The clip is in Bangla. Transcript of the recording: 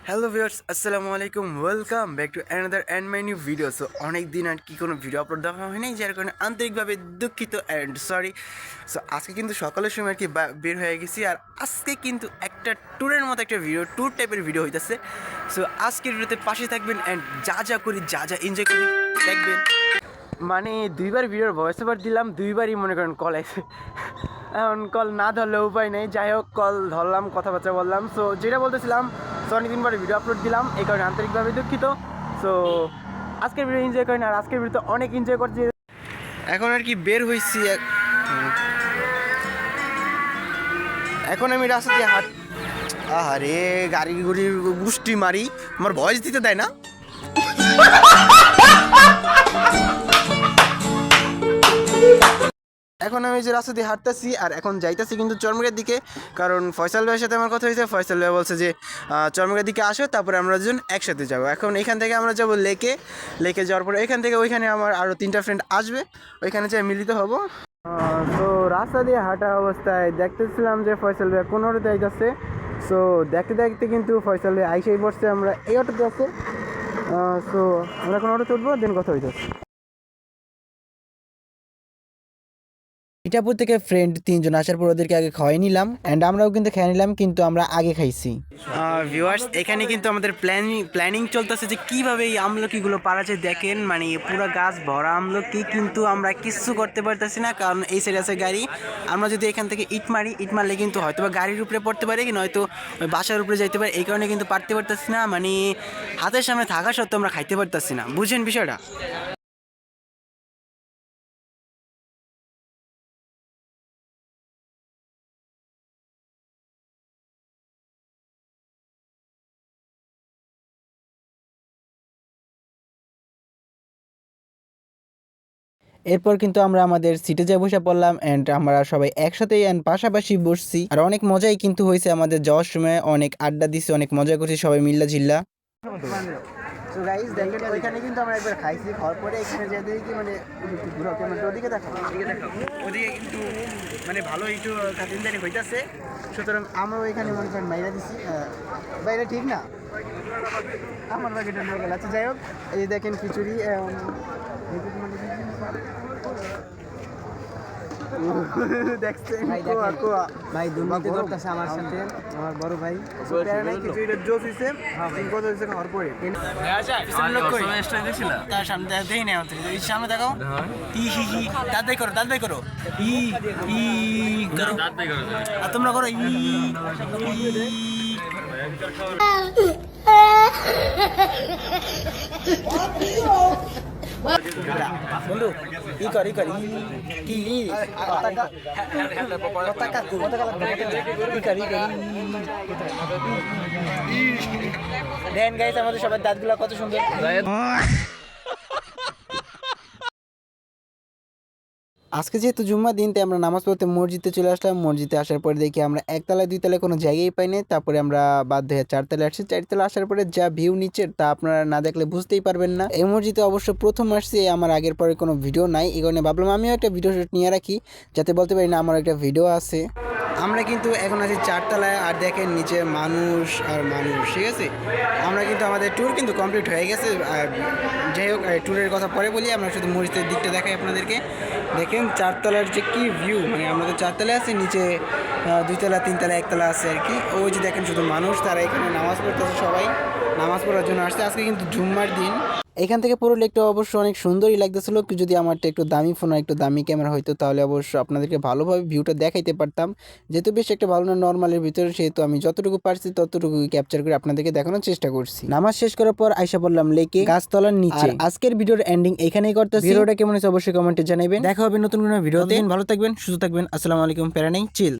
হ্যালো ভিউয়ার্স, আসসালামু আলাইকুম। Welcome back to another and my new video. So অনেক দিন আর কি কোনো ভিডিও আপলোড দেওয়া হয়নি, যার কারণে আন্তরিকভাবে দুঃখিত অ্যান্ড সরি। সো আজকে কিন্তু সকালের সময় আর কি বের হয়ে গেছি, আর আজকে কিন্তু একটা ট্যুরের মতো একটা ভিডিও, ট্যুর টাইপের ভিডিও হইতেছে। সো আজকের ভিডিওতে পাশে থাকবেন অ্যান্ড যা করি, যা এনজয় করি দেখবেন। মানে দুইবার ভিডিওর ভয়েস ওভার দিলাম, দুইবারই মনে করেন কল আসে। এখন কল না ধরলে উপায় নেই, যাই হোক কল ধরলাম, কথাবার্তা বললাম। সো যেটা বলতেছিলাম, সো অনেকদিন পরে ভিডিও আপলোড দিলাম, এই কারণে আন্তরিকভাবে দুঃখিত। সো আজকের ভিডিও এনজয় করেন, আর আজকের ভিডিও অনেক এনজয় করছি। এখন আর কি বের হয়েছি, এখন আমি রাস্তা দিয়ে আরে গাড়ি গুড়ির গুষ্টি মারি, আমার ভয়েস দিতে দেয় না। এখন আমি যে রাস্তা দিয়ে হাঁটতেছি, আর এখন যাইতেছি কিন্তু চরমুড়ার দিকে, কারণ ফয়সাল ভাইয়ের সাথে আমার কথা হয়েছে। ফয়সাল ভাই বলছে যে চরমুড়ার দিকে আসো, তারপরে আমরা দুজন একসাথে যাবো। এখন এখান থেকে আমরা যাবো লেকে যাওয়ার পরে এখান থেকে ওইখানে আমার আরও 3টা ফ্রেন্ড আসবে, ওইখানে যাই মিলিত হবো। তো রাস্তা দিয়ে হাঁটা অবস্থায় দেখতেছিলাম যে ফয়সাল ভাই কোন অটোতে আইতেছে। সো দেখতে দেখতে কিন্তু ফয়সাল ভাই আইসেই বসছে, আমরা এই অটোতে আছে। সো আমরা কোন অটো চড়বো, দেন কথা হইতেছে। ইটাপুর থেকে ফ্রেন্ড 3জন আসার পর ওদেরকে আগে খাওয়াই নিলাম, অ্যান্ড আমরাও কিন্তু খেয়ে নিলাম, কিন্তু আমরা আগে খাইছি। ভিউয়ার্স, এখানে কিন্তু আমাদের প্ল্যানিং চলতেছে যে কীভাবে এই আমলকিগুলো পারা যায়। দেখেন, মানে পুরো গাছ ভরা আমলকি, কিন্তু আমরা কিচ্ছু করতে পারতেছি না, কারণ এই সাইড আছে গাড়ি। আমরা যদি এখান থেকে ইট মারলে কিন্তু হয়তো বা গাড়ির উপরে পড়তে পারে, কি নয়তো ওই বাসার উপরে যাইতে পারে, এই কারণে কিন্তু পারতে পারতেছি না। মানে হাতের সামনে থাকা সত্ত্বেও আমরা খাইতে পারতেছি না, বুঝেন বিষয়টা। এরপর কিন্তু আমরা আমাদের সিটে যা বসে পড়লাম, অ্যান্ড আমরা সবাই একসাথেই অ্যান্ড পাশাপাশি বসছি, আর অনেক মজাই কিন্তু হয়েছে। আমাদের যাওয়ার সময় অনেক আড্ডা দিছি, অনেক মজা করছি সবাই মিল্লা ঝিল্লা। তো গাইস দেখেন, ওইখানে কিন্তু আমরা একবার খাইছি, খাওয়ার পরে এখানে যে দেখি মানে ঘুরো ক্যামেরাটা ওদিকে দেখো, ওদিকে কিন্তু মানে ভালো একটু কাটিনদারি হইতাছে। সুতরাং আমরা ওইখানে মনে করেন মাইরা দিছি, বাইরে ঠিক না, আমার বাকিটা নিয়ে গেল। আচ্ছা যাই হোক, এই দেখেন খিচুড়ি, দেখছেন ভাই দুর্নীতি করতেছে আমার সাথে আমার বড় ভাই। খিচুড়িটা জোস হইছে, কত হইছে খাওয়ার পরে তার সামনে দেখি না, সামনে দেখাও, দাঁত বাই করো, আর তোমরা করো বন্ধু ই কর কি দেন গাইস, আমাদের সবার দাঁতগুলো কত সুন্দর। আজকে যেহেতু জুম্মা দিন, তাই আমরা নামাজ পড়তে মসজিদে চলে আসলাম। মসজিদে আসার পরে দেখি আমরা একতলায় 2তলায় কোনো জায়গায় পাই না। তারপরে আমরা বাধ্য হয়ে 4তলায় আসছি। 4তলা আসার পরে যা ভিউ নিচের, তা আপনারা না দেখলে বুঝতেই পারবেন না। এই মসজিদে অবশ্য প্রথম আসছি, আমার আগের পরে কোনো ভিডিও নাই, এই কারণে ভাবলাম আমিও একটা ভিডিও শুট নিয়ে রাখি, যাতে বলতে পারি না আমার একটা ভিডিও আছে। আমরা কিন্তু এখন আছি 4তলায়, আর দেখেন নিচে মানুষ আর মানুষ, ঠিক আছে। আমরা কিন্তু আমাদের ট্যুর কিন্তু কমপ্লিট হয়ে গেছে। যাই হোক, ট্যুরের কথা পরে বলি, আমরা শুধু মসজিদের দিকটা দেখাই আপনাদেরকে। দেখেন 4তলার যে কি ভিউ, মানে আমরা তো 4তলায় আছি, নিচে 2তলা 3তলা 1তলা আছে আর কি। ওই যে দেখেন শুধু মানুষ, তারা এখানে নামাজ পড়তেছে, সবাই নামাজ পড়ার জন্য আসছে। আজকে কিন্তু জুম্মার দিন। এখান থেকে পুরো লেকটা অবশ্য অনেক সুন্দরই লাগতেছিল। যদি আমারটা একটু দামি ফোন আর একটু দামি ক্যামেরা হইতো, তাহলে অবশ্য আপনাদেরকে ভালোভাবে ভিউটা দেখাইতে পারতাম। যেহেতু বেশ একটা ভালো না নর্মালের ভিতরে, সেহেতু আমি যতটুকু পারছি ততটুকু ক্যাপচার করে আপনাদেরকে দেখানোর চেষ্টা করছি। নামাজ শেষ করার পর আইসা পড়লাম লেকে, গাছতলার নিচে। আজকের ভিডিওর এন্ডিং এখানেই করতেছি। ভিডিওটা কেমন হয়েছে অবশ্যই কমেন্টে জানাবেন। দেখা হবে নতুন কোনো ভিডিওতে। ভালো থাকবেন, সুস্থ থাকবেন। আসসালামু আলাইকুম। প্যারা নেই, চিল।